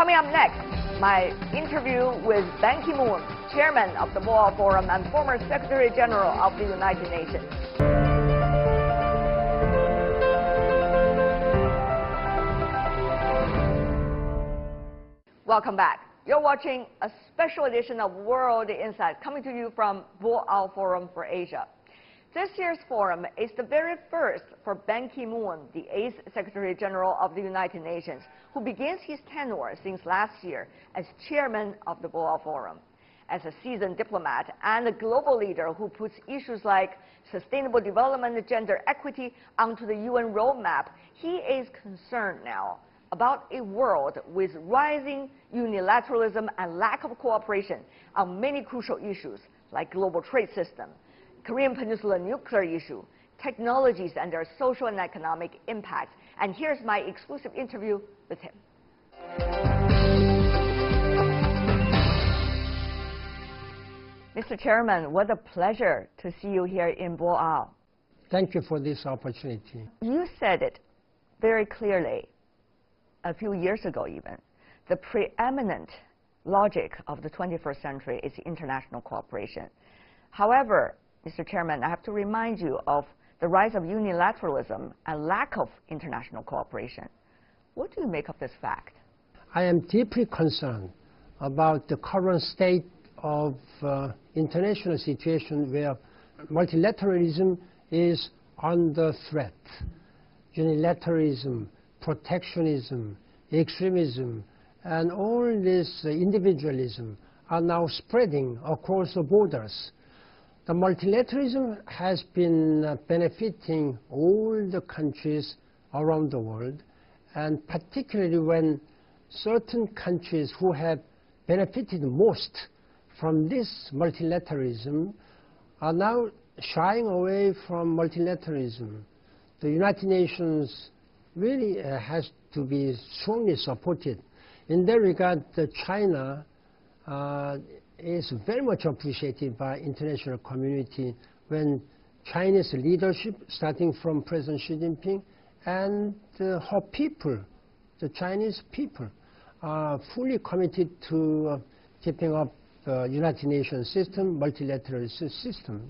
Coming up next, my interview with Ban Ki-moon, chairman of the Boao Forum and former Secretary General of the United Nations. Welcome back. You're watching a special edition of World Insight coming to you from Boao Forum for Asia. This year's forum is the very first for Ban Ki-moon, the 8th Secretary General of the United Nations, who begins his tenure since last year as chairman of the Boao Forum. As a seasoned diplomat and a global leader who puts issues like sustainable development and gender equity onto the UN roadmap, he is concerned now about a world with rising unilateralism and lack of cooperation on many crucial issues like global trade system, Korean Peninsula nuclear issue, technologies and their social and economic impacts. And here's my exclusive interview with him. Mr. Chairman, what a pleasure to see you here in Boao. Thank you for this opportunity. You said it very clearly a few years ago even. The preeminent logic of the 21st century is international cooperation. However, Mr. Chairman, I have to remind you of the rise of unilateralism and lack of international cooperation. What do you make of this fact? I am deeply concerned about the current state of international situation where multilateralism is under threat. Unilateralism, protectionism, extremism, and all this individualism are now spreading across the borders. The multilateralism has been benefiting all the countries around the world, and particularly when certain countries who have benefited most from this multilateralism are now shying away from multilateralism. The United Nations really has to be strongly supported. In that regard, China is very much appreciated by international community when Chinese leadership, starting from President Xi Jinping, and her people, the Chinese people, are fully committed to keeping up the United Nations system, multilateral system.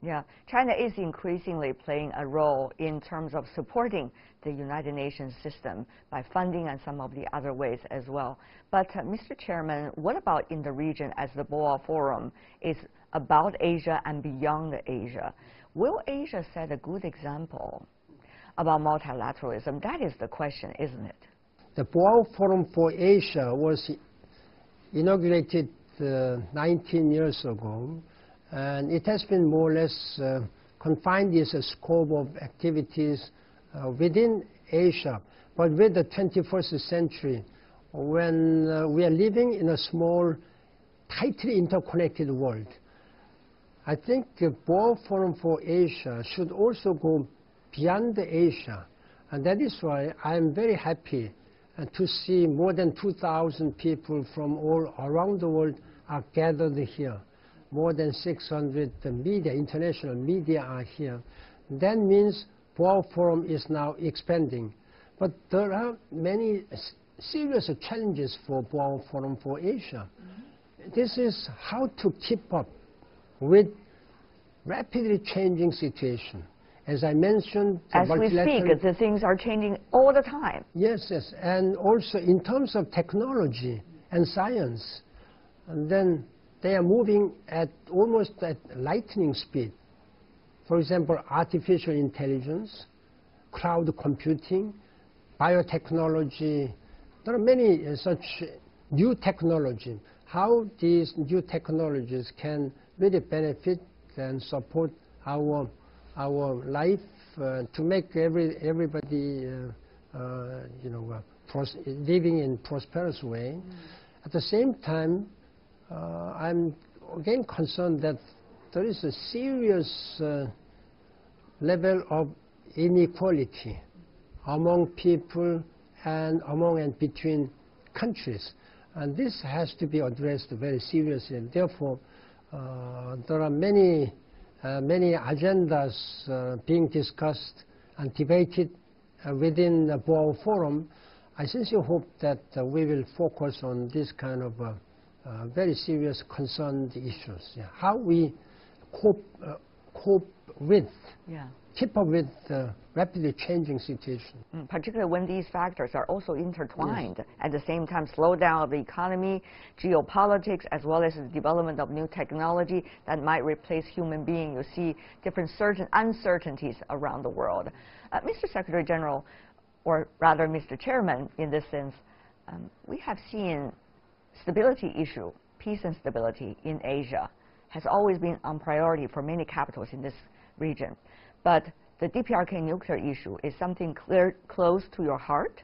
Yeah, China is increasingly playing a role in terms of supporting the United Nations system by funding and some of the other ways as well. But Mr. Chairman, what about in the region, as the Boao Forum is about Asia and beyond Asia? Will Asia set a good example about multilateralism? That is the question, isn't it? The Boao Forum for Asia was inaugurated 19 years ago. And it has been more or less confined as a scope of activities within Asia. But with the 21st century, when we are living in a small, tightly interconnected world, I think the Boao Forum for Asia should also go beyond Asia. And that is why I am very happy to see more than 2,000 people from all around the world are gathered here. More than 600 media, international media are here. That means Boao Forum is now expanding. But there are many serious challenges for Boao Forum for Asia. This is how to keep up with rapidly changing situation. As I mentioned, as we speak, the things are changing all the time. Yes, yes, and also in terms of technology and science, and then they are moving at almost at lightning speed. For example, artificial intelligence, cloud computing, biotechnology. There are many such new technologies. How these new technologies can really benefit and support our life to make everybody living in prosperous way. At the same time, I'm again concerned that there is a serious level of inequality among people and among and between countries. And this has to be addressed very seriously. And therefore, there are many agendas being discussed and debated within the Boao Forum. I sincerely hope that we will focus on this kind of very serious concerned issues. Yeah. How we cope with, keep up with the rapidly changing situation. Particularly when these factors are also intertwined. At the same time, slowdown of the economy, geopolitics, as well as the development of new technology that might replace human beings. You see different uncertainties around the world. Mr. Secretary General, or rather Mr. Chairman, in this sense, we have seen stability issue, peace and stability in Asia has always been on priority for many capitals in this region. But the DPRK nuclear issue is something close to your heart,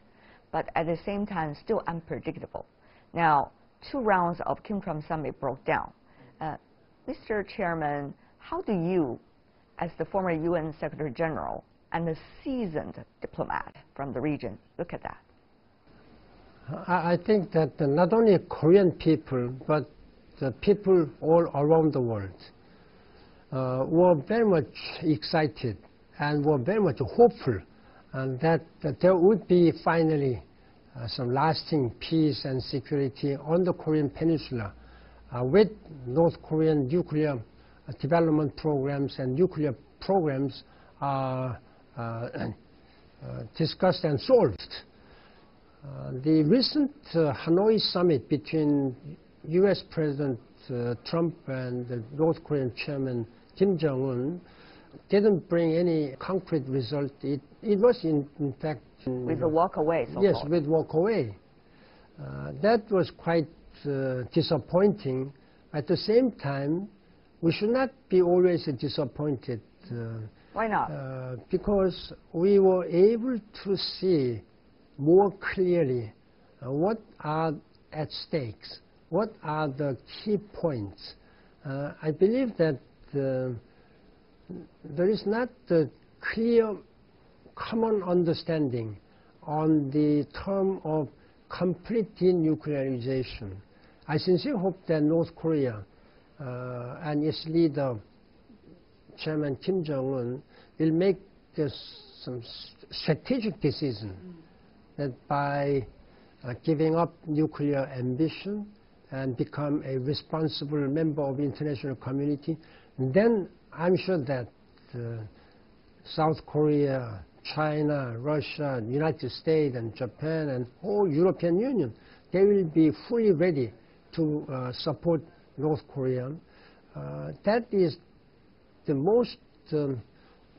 but at the same time still unpredictable. Now, 2 rounds of Kim-Trump summit broke down. Mr. Chairman, how do you, as the former UN Secretary General and a seasoned diplomat from the region, look at that? I think that not only Korean people, but the people all around the world were very much excited and were very much hopeful that there would be finally some lasting peace and security on the Korean Peninsula with North Korean nuclear development programs and nuclear programs discussed and solved. The recent Hanoi summit between U.S. President Trump and the North Korean Chairman Kim Jong-un didn't bring any concrete result. It was in fact... with a walk away, so-called. Yes, with walk away. That was quite disappointing. At the same time, we should not be always disappointed. Why not? Because we were able to see more clearly what are at stakes, what are the key points. I believe that there is not a clear common understanding on the term of complete denuclearization. I sincerely hope that North Korea and its leader, Chairman Kim Jong-un, will make some strategic decision that by giving up nuclear ambition and become a responsible member of the international community, then I'm sure that South Korea, China, Russia, United States, and Japan, and whole European Union, they will be fully ready to support North Korea. That is the most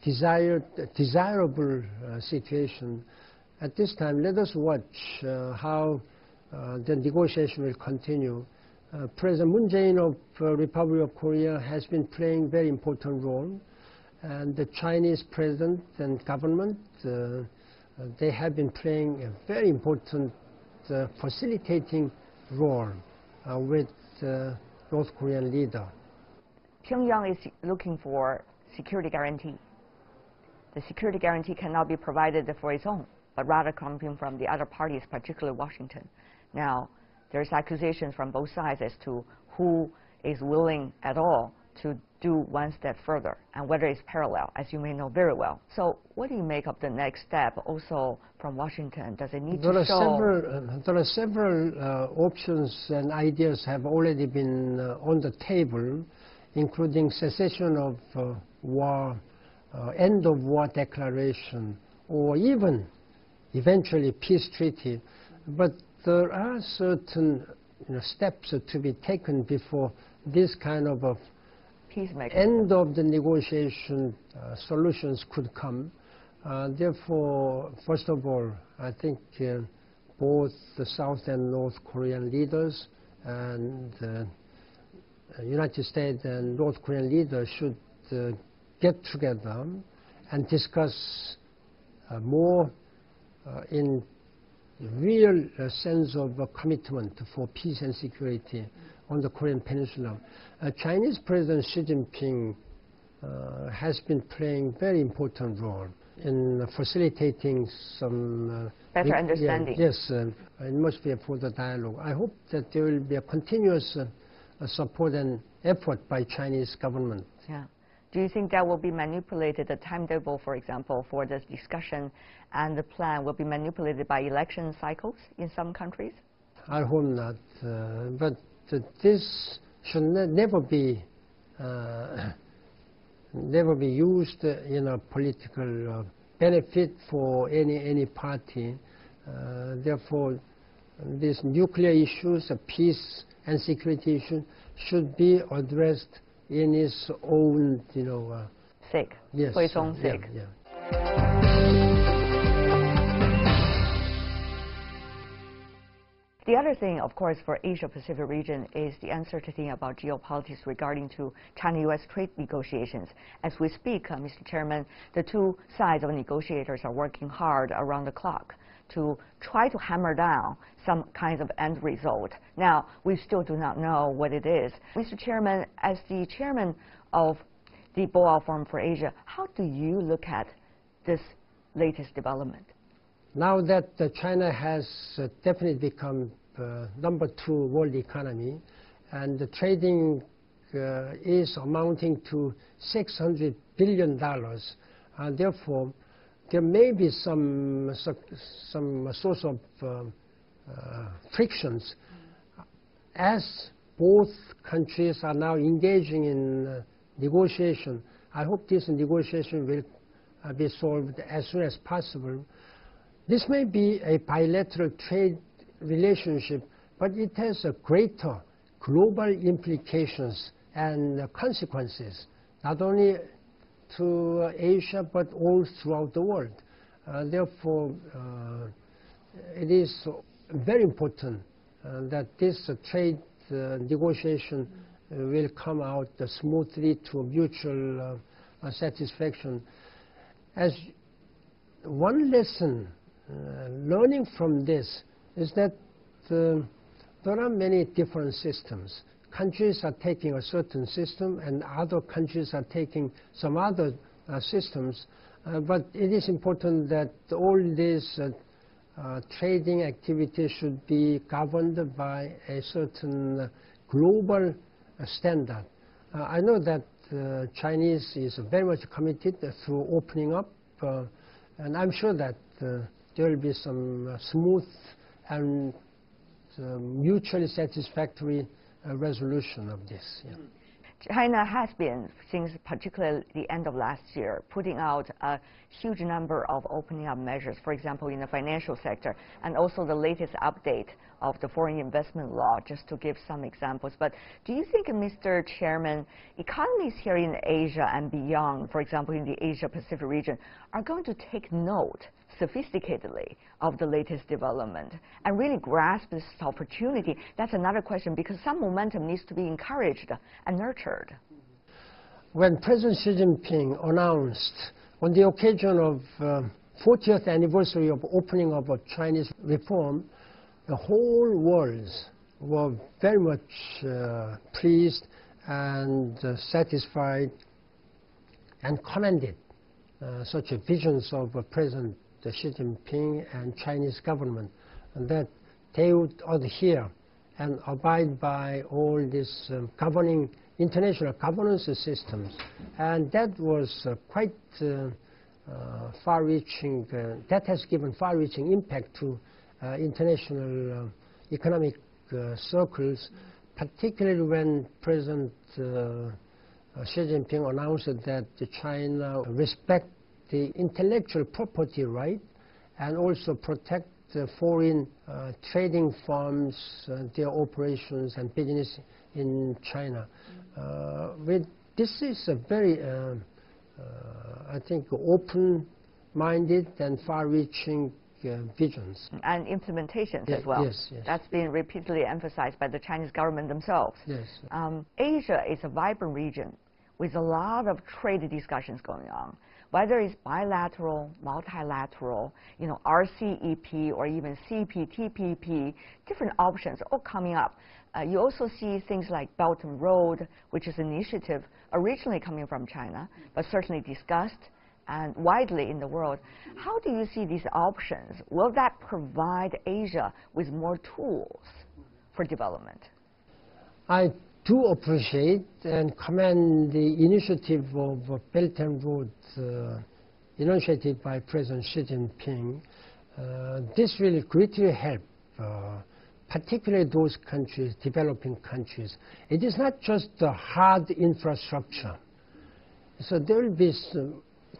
desirable situation. At this time, let us watch how the negotiation will continue. President Moon Jae-in of Republic of Korea has been playing a very important role, and the Chinese president and government, they have been playing a very important facilitating role with North Korean leader. Pyongyang is looking for security guarantee. The security guarantee cannot be provided for its own, but rather coming from the other parties, particularly Washington. Now, there's accusations from both sides as to who is willing at all to do one step further, and whether it's parallel, as you may know very well. So what do you make of the next step also from Washington? Does it need to show? There are several options and ideas have already been on the table, including cessation of war, end of war declaration, or even eventually peace treaty. But there are certain steps to be taken before this kind of a end of the negotiation solutions could come. Therefore, first of all, I think both the South and North Korean leaders and United States and North Korean leaders should get together and discuss more in real sense of commitment for peace and security on the Korean Peninsula. Chinese President Xi Jinping has been playing a very important role in facilitating some better understanding. Yes, it must be a further dialogue. I hope that there will be a continuous support and effort by Chinese government. Yeah. Do you think that will be manipulated, the timetable, for example, for this discussion and the plan will be manipulated by election cycles in some countries? I hope not. But this should never be used in a political benefit for any party. Therefore, these nuclear issues, peace and security issues, should be addressed in its own, sake. Yes. For its own sake. Yeah. The other thing, of course, for Asia-Pacific region is the uncertainty about geopolitics regarding to China-U.S. trade negotiations. As we speak, Mr. Chairman, the two sides of negotiators are working hard around the clock to try to hammer down some kinds of end result. Now, we still do not know what it is. Mr. Chairman, as the chairman of the Boao Forum for Asia, how do you look at this latest development? Now that China has definitely become number 2 world economy, and the trading is amounting to $600 billion, therefore, there may be some source of frictions. As both countries are now engaging in negotiation, I hope this negotiation will be solved as soon as possible. This may be a bilateral trade relationship, but it has a greater global implications and consequences, not only to Asia, but all throughout the world. Therefore, it is very important that this trade negotiation will come out smoothly to mutual satisfaction. As one lesson learning from this is that there are many different systems. Countries are taking a certain system, and other countries are taking some other systems. But it is important that all these trading activities should be governed by a certain global standard. I know that Chinese is very much committed through opening up, and I'm sure that there will be some smooth and mutually satisfactory resolution of this. Yeah. China has been, since particularly the end of last year, putting out a huge number of opening up measures, for example, in the financial sector, and also the latest update of the foreign investment law, just to give some examples. But do you think, Mr. Chairman, economies here in Asia and beyond, for example, in the Asia-Pacific region, are going to take note sophisticatedly of the latest development and really grasp this opportunity? That's another question, because some momentum needs to be encouraged and nurtured. When President Xi Jinping announced on the occasion of 40th anniversary of opening up of Chinese reform, the whole world were very much pleased and satisfied and commended such visions of President Xi Jinping and Chinese government, and that they would adhere and abide by all these international governance systems. And that was quite far-reaching, that has given far-reaching impact to international economic circles, particularly when President Xi Jinping announced that China respect the intellectual property right and also protect the foreign trading firms, their operations and business in China. This is a very, I think, open-minded and far-reaching visions. And implementations as well. Yes, yes. That's been repeatedly emphasized by the Chinese government themselves. Yes. Asia is a vibrant region with a lot of trade discussions going on, whether it's bilateral, multilateral, RCEP or even CPTPP, different options all coming up. You also see things like Belt and Road, which is an initiative originally coming from China, but certainly discussed and widely in the world. How do you see these options? Will that provide Asia with more tools for development? I do appreciate and commend the initiative of Belt and Road initiated by President Xi Jinping. This will greatly help, particularly those countries, developing countries. It is not just the hard infrastructure. So there will be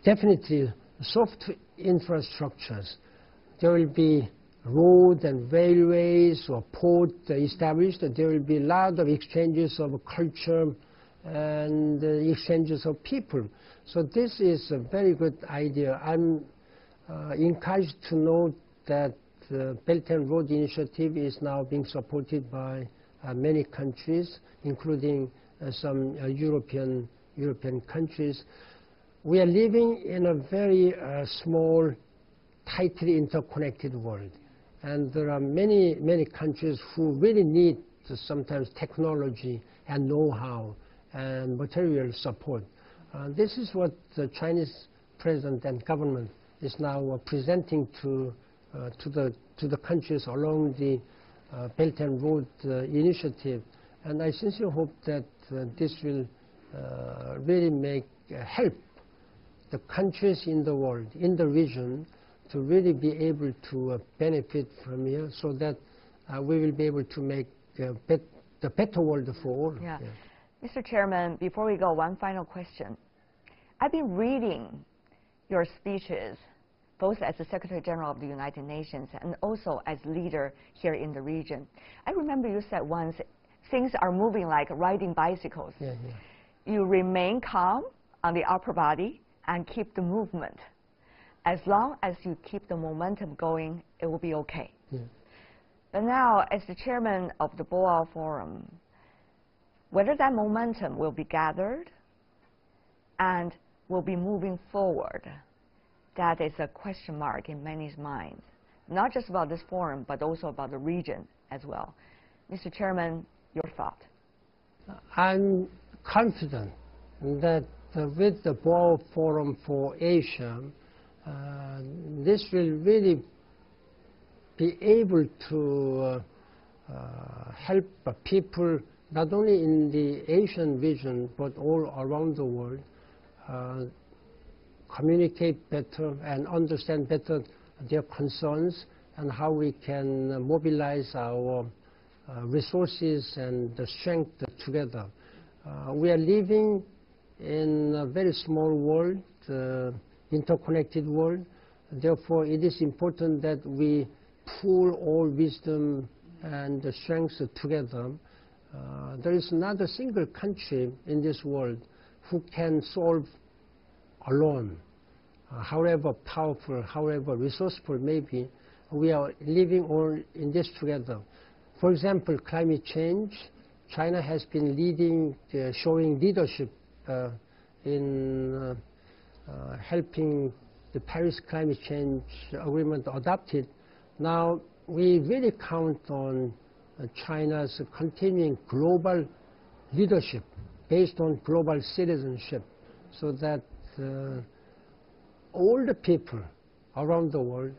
definitely soft infrastructures. There will be road and railways or port established. There will be a lot of exchanges of culture and exchanges of people. So this is a very good idea. I'm encouraged to note that the Belt and Road Initiative is now being supported by many countries, including some European countries. We are living in a very small, tightly interconnected world. And there are many, many countries who really need sometimes technology and know-how and material support. This is what the Chinese president and government is now presenting to the countries along the Belt and Road Initiative. And I sincerely hope that this will really help the countries in the world, in the region, to really be able to benefit from here, so that we will be able to make the better world for all. Yeah. Yeah. Mr. Chairman, before we go, one final question. I've been reading your speeches, both as the Secretary General of the United Nations and also as leader here in the region. I remember you said once, things are moving like riding bicycles. Yeah, yeah. You remain calm on the upper body and keep the movement. As long as you keep the momentum going, it will be okay. Yeah. But now, as the chairman of the Boao Forum, whether that momentum will be gathered and will be moving forward, that is a question mark in many minds, not just about this forum, but also about the region as well. Mr. Chairman, your thought? I'm confident that with the Boao Forum for Asia, this will really be able to help people not only in the Asian region but all around the world communicate better and understand better their concerns and how we can mobilize our resources and the strength together. We are living in a very small world, interconnected world. Therefore, it is important that we pool all wisdom and the strengths together. There is not a single country in this world who can solve alone. However powerful, however resourceful may be, we are living all in this together. For example, climate change. China has been leading, showing leadership in helping the Paris Climate Change Agreement adopted. Now, we really count on China's continuing global leadership based on global citizenship, so that all the people around the world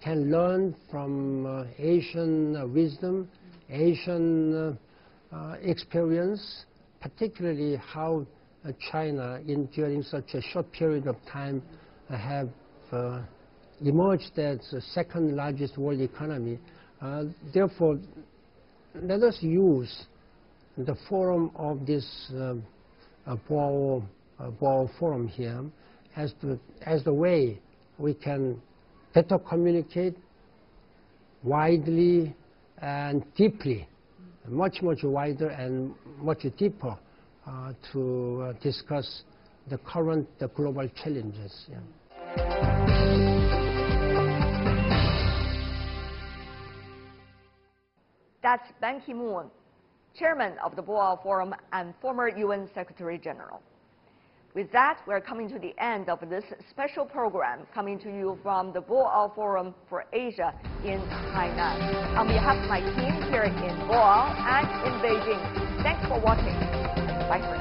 can learn from Asian wisdom, Asian experience, particularly how China, during such a short period of time, have emerged as the second largest world economy. Therefore, let us use the forum of this Boao Forum here as the way we can better communicate widely and deeply, much wider and much deeper, to discuss the current global challenges. Yeah. That's Ban Ki-moon, chairman of the Boao Forum and former UN Secretary General. With that, we're coming to the end of this special program coming to you from the Boao Forum for Asia in Hainan. On behalf of my team here in Boao and in Beijing, thanks for watching. Bye for now.